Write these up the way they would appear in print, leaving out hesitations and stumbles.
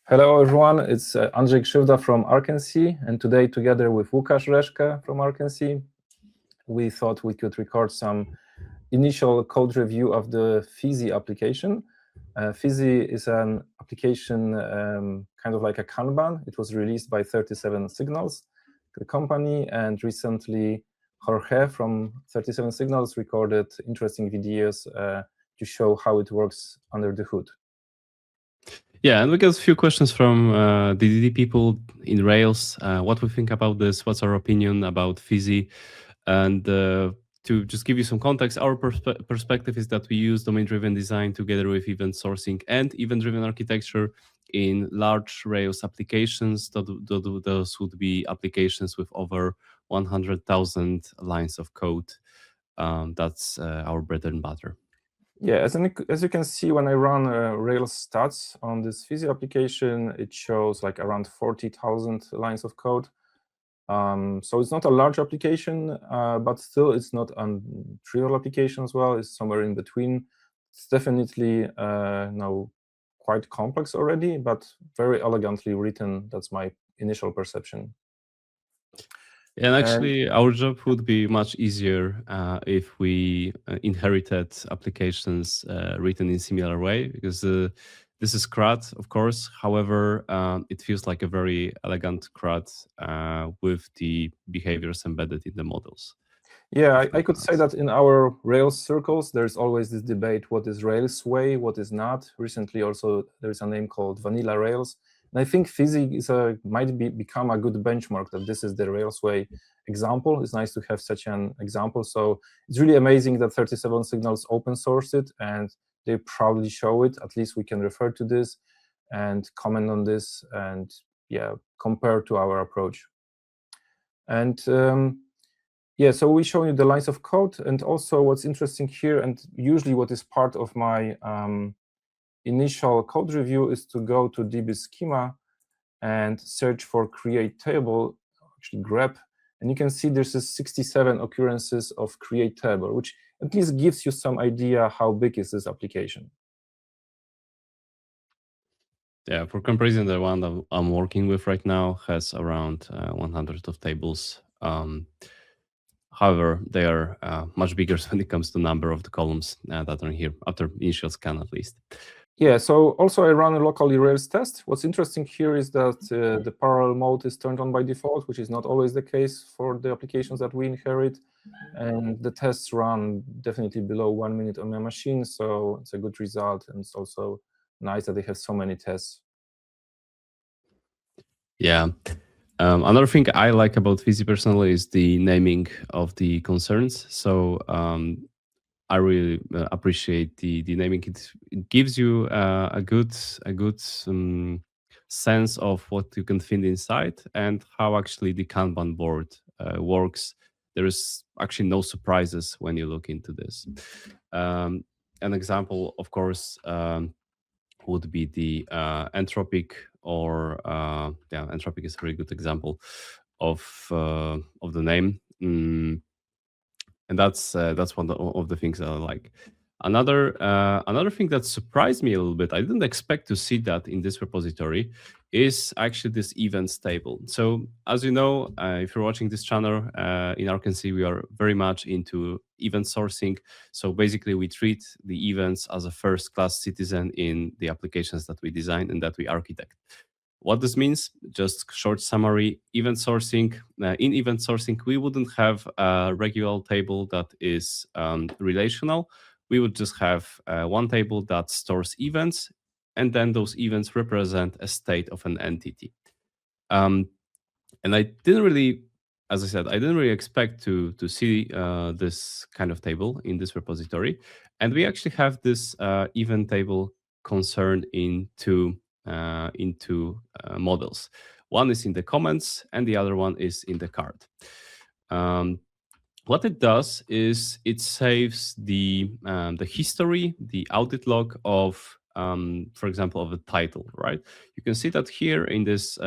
Hello everyone, it's Andrzej Krzywda from Arkency, and today together with Łukasz from Arkency, we thought we could record some initial code review of the Fizzy application. Fizzy is an application kind of like a Kanban. It was released by 37 Signals, the company, and recently Jorge from 37 Signals recorded interesting videos to show how it works under the hood. Yeah, and we got a few questions from DDD people in Rails. What we think about this, what's our opinion about Fizzy, and to just give you some context, our perspective is that we use domain-driven design together with event sourcing and event-driven architecture in large Rails applications. Those would be applications with over 100,000 lines of code. That's our bread and butter. Yeah, as you can see, when I run Rails stats on this Fizzy application, it shows like around 40,000 lines of code. So it's not a large application, but still it's not a trivial application as well. It's somewhere in between. It's definitely now quite complex already, but very elegantly written. That's my initial perception. And actually, our job would be much easier if we inherited applications written in similar way, because this is CRUD, of course. However, it feels like a very elegant CRUD with the behaviors embedded in the models. Yeah, I could say that in our Rails circles, there's always this debate, what is Rails way, what is not. Recently also, there's a name called Vanilla Rails. And I think Fizzy might become a good benchmark that this is the Rails way example. It's nice to have such an example. So it's really amazing that 37 Signals open sourced it, and they proudly show it. At least we can refer to this and comment on this and, yeah, compare to our approach. And yeah, so we show you the lines of code, and also what's interesting here, and usually what is part of my initial code review is to go to DB schema and search for create table, actually grep, and you can see there's 67 occurrences of create table, which at least gives you some idea how big is this application. Yeah, for comparison, the one that I'm working with right now has around 100 of tables. However, they are much bigger when it comes to number of the columns that are here, after initial scan at least. Yeah, so also I run a locally Rails test. What's interesting here is that the parallel mode is turned on by default, which is not always the case for the applications that we inherit. And the tests run definitely below 1 minute on my machine, so it's a good result. And it's also nice that they have so many tests. Yeah. Another thing I like about Fizzy personally is the naming of the concerns. So I really appreciate the naming. It gives you a good sense of what you can find inside and how actually the Kanban board works. There is actually no surprises when you look into this. An example, of course, would be the entropic, or yeah, entropic is a very good example of the name. And that's one of the things that I like. Another thing that surprised me a little bit, I didn't expect to see that in this repository, is actually this events table. So as you know, if you're watching this channel in Arkency, we are very much into event sourcing. So basically we treat the events as a first-class citizen in the applications that we design and that we architect. What this means, just short summary, event sourcing. In event sourcing, we wouldn't have a regular table that is relational. We would just have one table that stores events, and then those events represent a state of an entity. And I didn't really, as I said, I didn't really expect to see this kind of table in this repository. And we actually have this event table concerned into models. One is in the comments and the other one is in the card. What it does is it saves the history, the audit log of, for example, of the title, right? You can see that here in this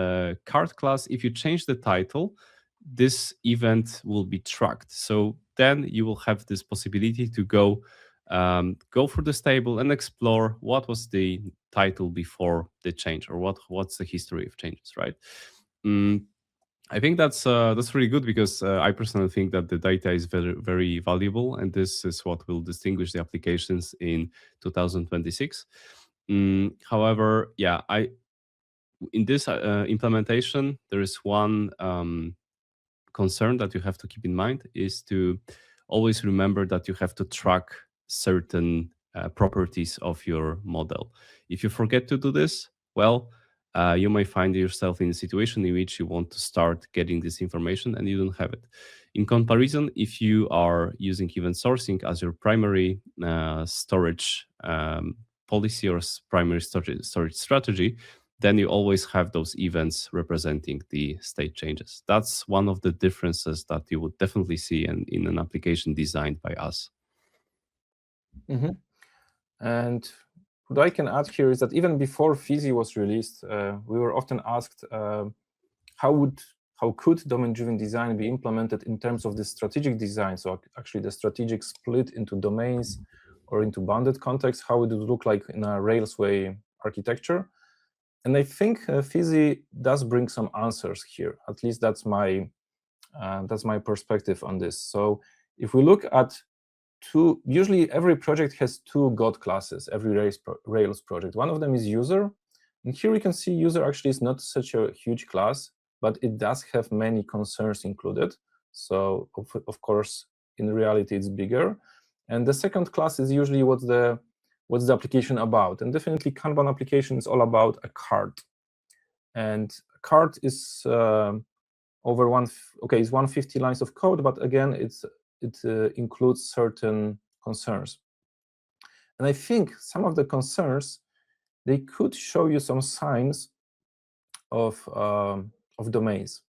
card class, if you change the title, this event will be tracked. So then you will have this possibility to go Go through this table and explore what was the title before the change, or what's the history of changes, right? Mm, I think that's really good, because I personally think that the data is very, very valuable, and this is what will distinguish the applications in 2026. However, yeah, in this implementation, there is one concern that you have to keep in mind, is to always remember that you have to track certain properties of your model. If you forget to do this, well, you may find yourself in a situation in which you want to start getting this information and you don't have it. In comparison, if you are using event sourcing as your primary storage policy, or primary storage strategy, then you always have those events representing the state changes. That's one of the differences that you would definitely see in an application designed by us. And what I can add here is that even before Fizzy was released, we were often asked how could domain-driven design be implemented in terms of the strategic design, so actually the strategic split into domains or into bounded contexts, how it would look like in a Railsway architecture. And I think Fizzy does bring some answers here. At least that's my perspective on this. So if we look at usually every project has two God classes, every Rails project. One of them is user. And here we can see user actually is not such a huge class, but it does have many concerns included. So of course, in reality, it's bigger. And the second class is usually what's the application about. And definitely Kanban application is all about a cart. And a cart is over it's 150 lines of code, but again, it includes certain concerns. And I think some of the concerns, they could show you some signs of domains.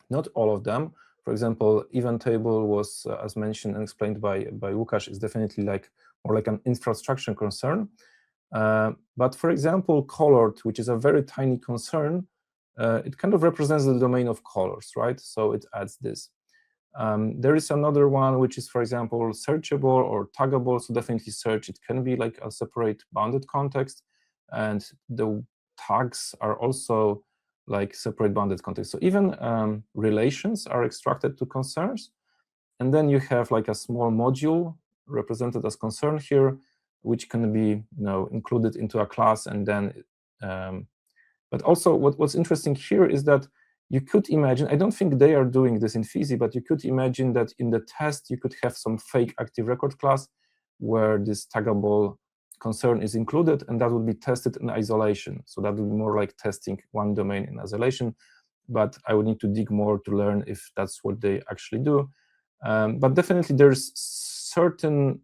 Not all of them. For example, Eventable was, as mentioned and explained by Łukasz, is definitely more like an infrastructure concern. But for example, colored, which is a very tiny concern, it kind of represents the domain of colors, right? So it adds this. There is another one, which is, for example, searchable or taggable. So definitely search, it can be like a separate bounded context. And the tags are also like separate bounded context. So even relations are extracted to concerns. And then you have like a small module represented as concern here, which can be included into a class. And then, but also what's interesting here is that you could imagine, I don't think they are doing this in Fizzy, but you could imagine that in the test, you could have some fake active record class where this taggable concern is included, and that would be tested in isolation. So that would be more like testing one domain in isolation, but I would need to dig more to learn if that's what they actually do. But definitely there's certain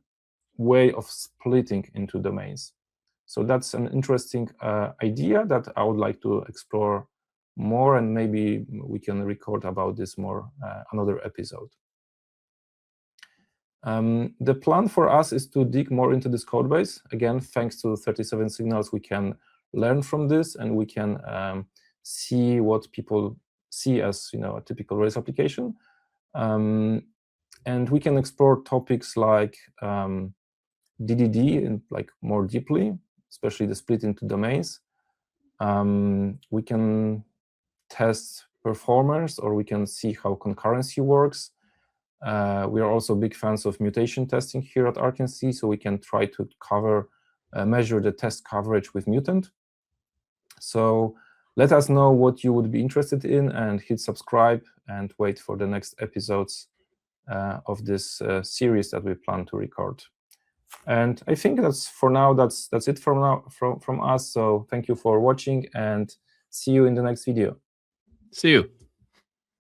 way of splitting into domains. So that's an interesting idea that I would like to explore more, and maybe we can record about this more another episode. The plan for us is to dig more into this code base. Again, thanks to 37 signals, we can learn from this, and we can see what people see as a typical Rails application. And we can explore topics like DDD and like more deeply, especially the split into domains. We can test performance, or we can see how concurrency works. We are also big fans of mutation testing here at Arkency, so we can try to measure the test coverage with mutant. So let us know what you would be interested in, and hit subscribe and wait for the next episodes of this series that we plan to record. And I think that's it from us. So thank you for watching, and see you in the next video. See you.